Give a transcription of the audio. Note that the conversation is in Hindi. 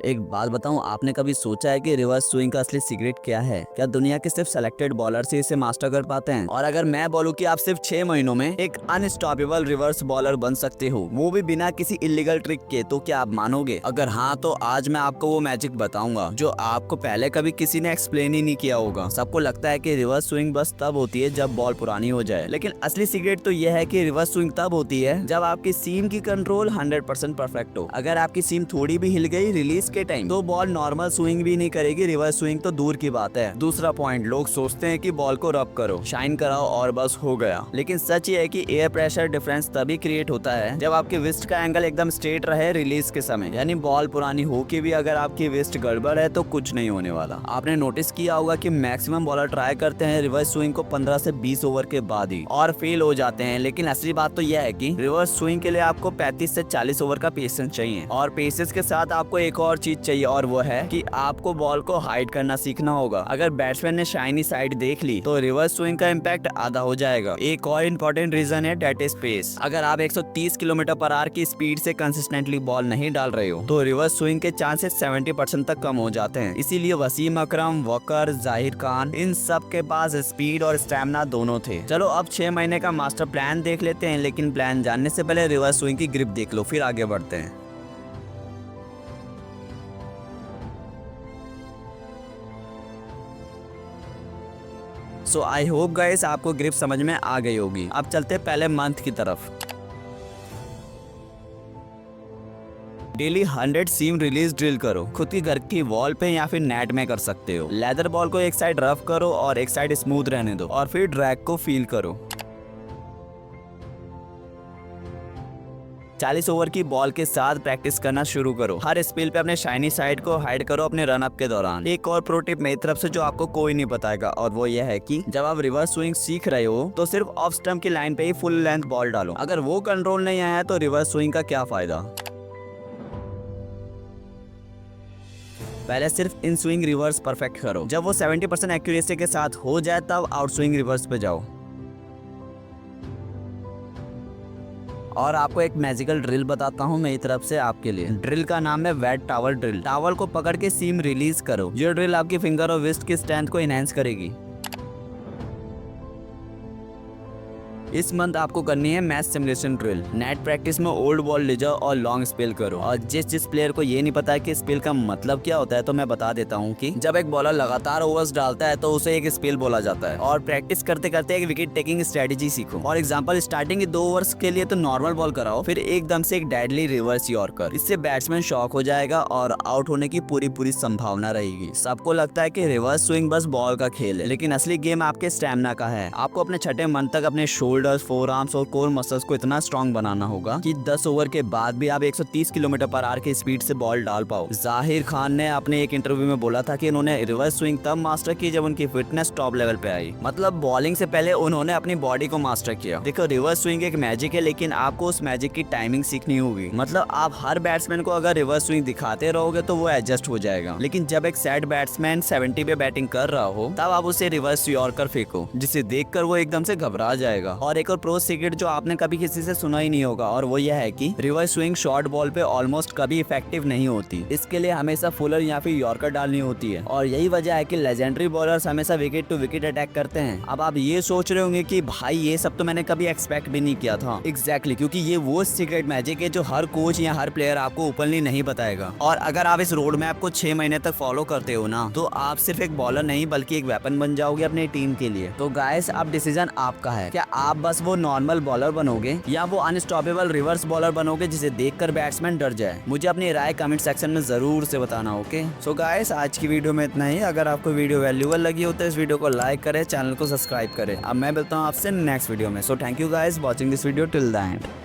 एक बात बताऊं, आपने कभी सोचा है कि रिवर्स स्विंग का असली सीक्रेट क्या है? क्या दुनिया के सिर्फ सेलेक्टेड बॉलर से इसे मास्टर कर पाते हैं? और अगर मैं बोलूं कि आप सिर्फ 6 महीनों में एक अनस्टॉपेबल रिवर्स बॉलर बन सकते हो, वो भी बिना किसी इलीगल ट्रिक के, तो क्या आप मानोगे? अगर हाँ, तो आज मैं आपको वो मैजिक बताऊंगा जो आपको पहले कभी किसी ने एक्सप्लेन ही नहीं किया होगा। सबको लगता है कि रिवर्स स्विंग बस तब होती है जब बॉल पुरानी हो जाए, लेकिन असली सीक्रेट तो यह है कि रिवर्स स्विंग तब होती है जब आपकी सीम की कंट्रोल 100% परफेक्ट हो। अगर आपकी सीम थोड़ी भी हिल गई रिलीज के टाइम, तो बॉल नॉर्मल स्विंग भी नहीं करेगी, रिवर्स स्विंग तो दूर की बात है। दूसरा पॉइंट, लोग सोचते हैं कि बॉल को रब करो, शाइन कराओ और बस हो गया, लेकिन सच ये है कि एयर प्रेशर डिफरेंस तभी क्रिएट होता है जब आपके विस्ट का एंगल एकदम स्ट्रेट रहे रिलीज के समय। यानी बॉल पुरानी हो के भी अगर आपकी विस्ट गड़बड़ है तो कुछ नहीं होने वाला। आपने नोटिस किया होगा कि मैक्सिमम बॉलर ट्राई करते हैं रिवर्स स्विंग को 15 से 20 ओवर के बाद ही और फेल हो जाते हैं, लेकिन असली बात तो यह है कि रिवर्स स्विंग के लिए आपको 35 से 40 ओवर का पेशेंस चाहिए। और पेशेंस के साथ आपको एक और चीज चाहिए, और वो है कि आपको बॉल को हाइड करना सीखना होगा। अगर बैट्समैन ने शाइनी साइड देख ली तो रिवर्स स्विंग का इम्पैक्ट आधा हो जाएगा। एक और इम्पोर्टेंट रीजन है, डेट इज पेस। अगर आप 130 किलोमीटर पर आवर की स्पीड से कंसिस्टेंटली बॉल नहीं डाल रहे हो तो रिवर्स स्विंग के चांसेस 70% तक कम हो जाते हैं। इसीलिए वसीम अकरम, वकर, जाहिर खान, इन सब के पास स्पीड और स्टैमिना दोनों थे। चलो अब 6 महीने का मास्टर प्लान देख लेते हैं, लेकिन प्लान जानने से पहले रिवर्स स्विंग की ग्रिप देख लो, फिर आगे बढ़ते हैं। सो आई होप गाइस आपको ग्रिप समझ में आ गई होगी। अब चलते पहले मंथ की तरफ। डेली 100 सीम रिलीज ड्रिल करो, खुद की घर की वॉल पे या फिर नेट में कर सकते हो। लेदर बॉल को एक साइड रफ करो और एक साइड स्मूथ रहने दो, और फिर ड्रैग को फील करो। 40 ओवर की बॉल के साथ प्रैक्टिस करना शुरू करो। हर स्पिल पे अपने शाइनी साइड को हाइड करो अपने रन अप के दौरान। एक और प्रो टिप मेरी तरफ से जो आपको कोई नहीं बताएगा, और वो ये है कि जब आप रिवर्स स्विंग सीख रहे हो तो सिर्फ ऑफ स्टंप की लाइन पे ही फुल लेंथ बॉल डालो। अगर वो कंट्रोल नहीं आया तो रिवर्स स्विंग का क्या फायदा। पहले सिर्फ इन स्विंग रिवर्स परफेक्ट करो। जब वो 70% एक्यूरेसी के साथ हो जाए तब आउट स्विंग रिवर्स पे जाओ। और आपको एक मैजिकल ड्रिल बताता हूँ मेरी तरफ से आपके लिए। ड्रिल का नाम है वेट टावल ड्रिल। टावल को पकड़ के सीम रिलीज करो। ये ड्रिल आपकी फिंगर और रिस्ट की स्ट्रेंथ को इनहेंस करेगी। इस मंथ आपको करनी है match simulation drill. Net practice में ओल्ड बॉल ले जाओ और लॉन्ग स्पेल करो। और जिस प्लेयर को ये नहीं पता है कि स्पेल का मतलब क्या होता है, तो मैं बता देता हूँ कि जब एक बॉलर लगातार ओवर्स डालता है तो उसे एक स्पेल बोला जाता है। और प्रैक्टिस करते करते एक विकेट टेकिंग स्ट्रेटेजी सीखो। फॉर एग्जांपल, स्टार्टिंग के 2 ओवर्स के लिए तो नॉर्मल बॉल कराओ, फिर एकदम से एक डेडली रिवर्स यॉर्कर। इससे बैट्समैन शॉक हो जाएगा और आउट होने की पूरी संभावना रहेगी। सबको लगता है कि रिवर्स स्विंग बस बॉल का खेल है, लेकिन असली गेम आपके स्टैमिना का है। आपको अपने छठे मंथ तक अपने शोल्डर्स, फोर आर्म्स और कोर मसल्स को इतना स्ट्रॉन्ग बनाना होगा कि 10 ओवर के बाद भी आप 130 किलोमीटर पर आवर की स्पीड से बॉल डाल पाओ। जाहिर खान ने अपने एक इंटरव्यू में बोला था कि उन्होंने रिवर्स स्विंग तब मास्टर की जब उनकी फिटनेस टॉप लेवल पे आई। मतलब बॉलिंग से पहले उन्होंने अपनी बॉडी को मास्टर किया। देखो, रिवर्स स्विंग एक मैजिक है, लेकिन आपको उस मैजिक की टाइमिंग सीखनी होगी। मतलब आप हर बैट्समैन को अगर रिवर्स स्विंग दिखाते रहोगे तो वो एडजस्ट हो जाएगा, लेकिन जब एक सेट बैट्समैन 70 पे बैटिंग कर रहा हो तब आप उसे रिवर्स यॉर्कर फेंको, जिसे देखकर वो एकदम से घबरा जाएगा। और एक और प्रो सीक्रेट जो आपने कभी किसी से सुना ही नहीं होगा, और वो यह है कि रिवर्स स्विंग शॉर्ट बॉल पे ऑलमोस्ट कभी इफेक्टिव नहीं होती। इसके लिए हमेशा फुलर या फिर यॉर्कर डालनी होती है, और यही वजह है कि लेजेंडरी बॉलर्स हमेशा विकेट टू विकेट अटैक करते हैं। अब आप ये सोच रहे होंगे कि भाई ये सब तो मैंने कभी एक्सपेक्ट भी नहीं किया था। एग्जैक्टली, क्योंकि ये वो सीक्रेट मैजिक है जो हर कोच या हर प्लेयर आपको ओपनली नहीं बताएगा। और अगर आप इस रोड मैप को 6 महीने तक फॉलो करते हो ना, तो आप सिर्फ एक बॉलर नहीं बल्कि एक वेपन बन जाओगे अपनी टीम के लिए। तो गाइस, अब डिसीजन आपका है। क्या आप बस वो नॉर्मल बॉलर बनोगे या वो अनस्टॉपेबल रिवर्स बॉलर बनोगे जिसे देखकर बैट्समैन डर जाए? मुझे अपनी राय कमेंट सेक्शन में जरूर से बताना। ओके, सो गाइस, आज की वीडियो में इतना ही। अगर आपको वीडियो वैल्यूएबल लगी हो तो इस वीडियो को लाइक करें, चैनल को सब्सक्राइब करें। अब मैं मिलता हूँ आपसे नेक्स्ट वीडियो में। So thank you guys watching this video till the end.